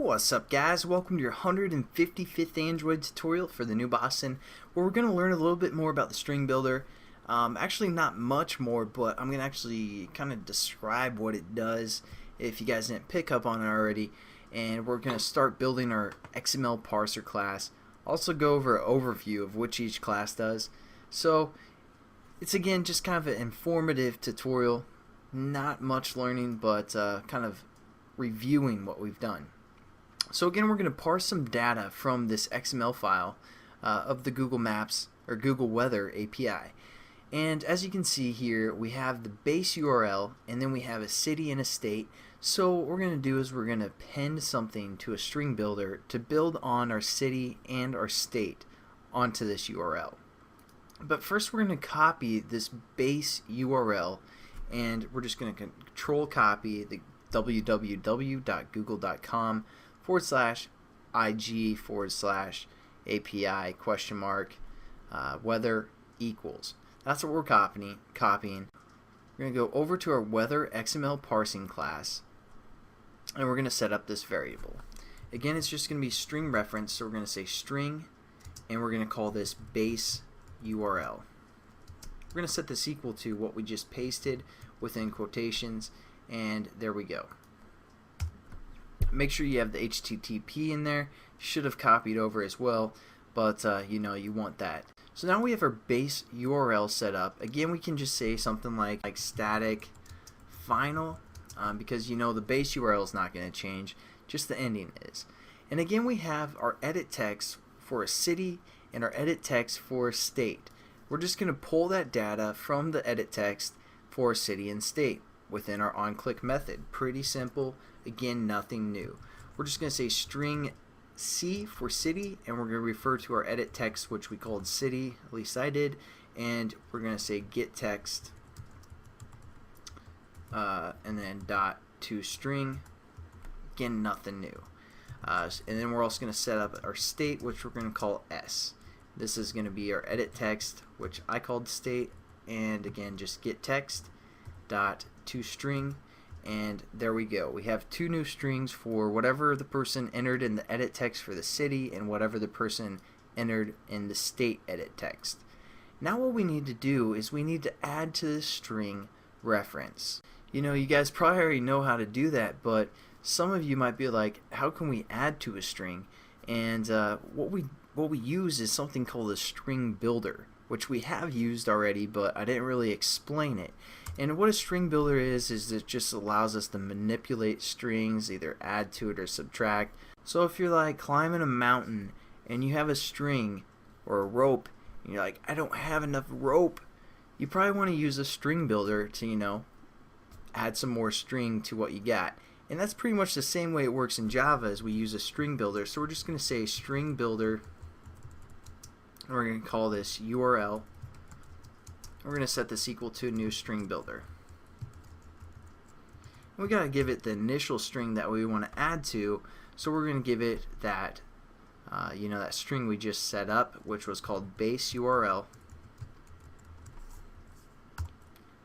What's up, guys? Welcome to your 155th Android tutorial for the new Boston, where we're going to learn a little bit more about the string builder. Actually not much more, but I'm going to actually kind of describe what it does if you guys didn't pick up on it already. And we're going to start building our XML parser class. Also go over an overview of what each class does. So it's again just kind of an informative tutorial. Not much learning, but kind of reviewing what we've done. So again, we're going to parse some data from this XML file of the Google Maps or Google Weather API. And as you can see here, we have the base URL, and then we have a city and a state. So what we're going to do is we're going to append something to a string builder to build on our city and our state onto this URL. But first we're going to copy this base URL, and we're just going to control copy the www.google.com/ig/API ? Weather equals. That's what we're copying. We're going to go over to our weather XML parsing class, and we're going to set up this variable. Again, it's just going to be string reference, so we're going to say string, and we're going to call this base URL. We're going to set this equal to what we just pasted within quotations, and there we go. Make sure you have the HTTP in there. Should have copied over as well, but you know, you want that. So now we have our base URL set up. Again, we can just say something like static final, because you know the base URL is not going to change, just the ending is. And again, we have our edit text for a city and our edit text for a state. We're just going to pull that data from the edit text for a city and state within our onClick method. Pretty simple. Again, nothing new. We're just going to say string C for city, and we're going to refer to our edit text, which we called city, at least I did, and we're going to say get text and then .toString. Again, nothing new. And then we're also going to set up our state, which we're going to call S. This is going to be our edit text, which I called state, and again, just get text .toString. And there we go. We have two new strings for whatever the person entered in the edit text for the city and whatever the person entered in the state edit text. Now what we need to do is we need to add to this string reference. You know, you guys probably already know how to do that, but some of you might be like, how can we add to a string? And what we use is something called a string builder, which we have used already, but I didn't really explain it. And what a string builder is it just allows us to manipulate strings, either add to it or subtract. So if you're like climbing a mountain and you have a string or a rope, and you're like, I don't have enough rope, you probably want to use a string builder to, you know, add some more string to what you got. And that's pretty much the same way it works in Java, as we use a string builder. So we're just going to say string builder, and we're going to call this URL. We're going to set this equal to a new string builder. We got to give it the initial string that we want to add to, so we're going to give it that you know, that string we just set up, which was called base URL.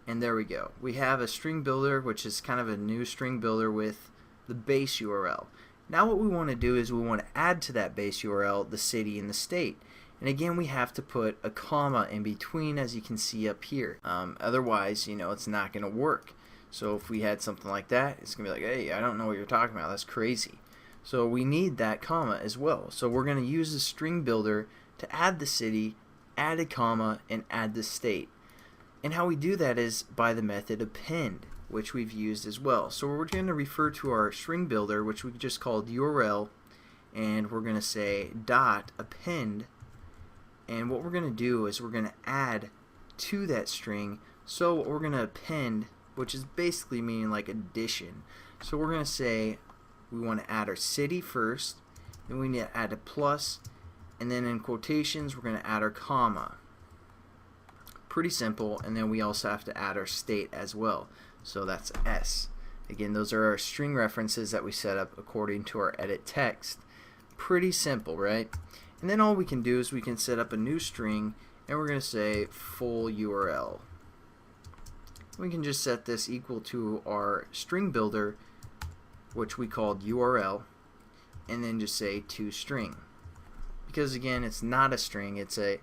And there we go. We have a string builder, which is kind of a new string builder with the base URL. Now what we want to do is we want to add to that base URL the city and the state. And again, we have to put a comma in between, as you can see up here. Otherwise, you know, it's not going to work. So if we had something like that, it's going to be like, hey, I don't know what you're talking about. That's crazy. So we need that comma as well. So we're going to use the string builder to add the city, add a comma, and add the state. And how we do that is by the method append, which we've used as well. So we're going to refer to our string builder, which we just called URL, and we're going to say .append. And what we're going to do is we're going to add to that string. So what we're going to append, which is basically meaning like addition. So we're going to say we want to add our city first, then we need to add a plus, and then in quotations we're going to add our comma. Pretty simple. And then we also have to add our state as well. So that's S. Again, those are our string references that we set up according to our edit text. Pretty simple, right? And then all we can do is we can set up a new string, and we're going to say full URL. We can just set this equal to our string builder, which we called URL. and then just say toString, because again it's not a string, it's a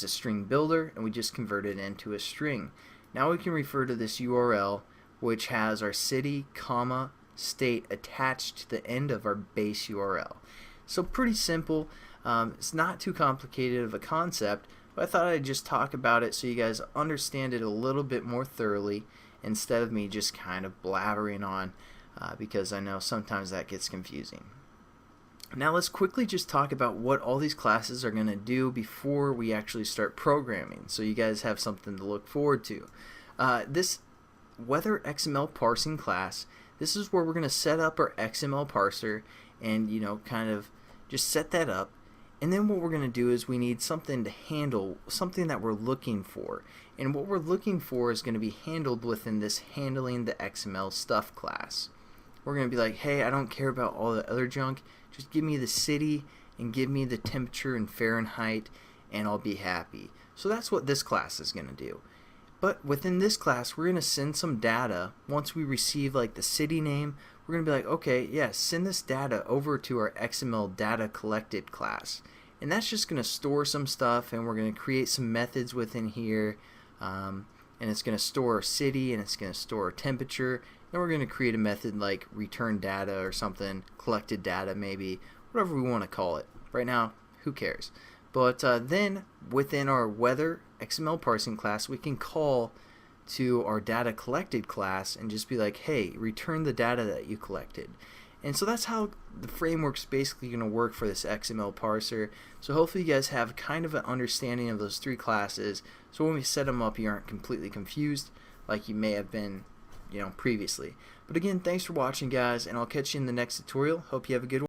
string builder, and we just converted it into a string. Now we can refer to this URL, which has our city, comma, state attached to the end of our base URL. So pretty simple. It's not too complicated of a concept, but I thought I'd just talk about it so you guys understand it a little bit more thoroughly instead of me just kind of blabbering on, because I know sometimes that gets confusing. Now let's quickly just talk about what all these classes are going to do before we actually start programming, so you guys have something to look forward to. This Weather XML parsing class, this is where we're going to set up our XML parser and kind of just set that up. And then what we're going to do is we need something to handle something that we're looking for. And what we're looking for is going to be handled within this handling the XML stuff class. We're going to be like, hey, I don't care about all the other junk. Just give me the city and give me the temperature in Fahrenheit and I'll be happy. So that's what this class is going to do. But within this class, we're going to send some data. Once we receive like the city name, we're going to be like, okay, yeah, send this data over to our XML data collected class. And that's just going to store some stuff, and we're going to create some methods within here. And it's going to store our city, and it's going to store our temperature. Then we're going to create a method like return data or something, collected data maybe, whatever we want to call it. Right now, who cares? But then within our weather XML parsing class, we can call to our data collected class and just be like, hey, return the data that you collected. And so that's how the framework's basically going to work for this XML parser. So hopefully you guys have kind of an understanding of those three classes, so when we set them up you aren't completely confused like you may have been previously. But again, thanks for watching guys, and I'll catch you in the next tutorial. Hope you have a good one.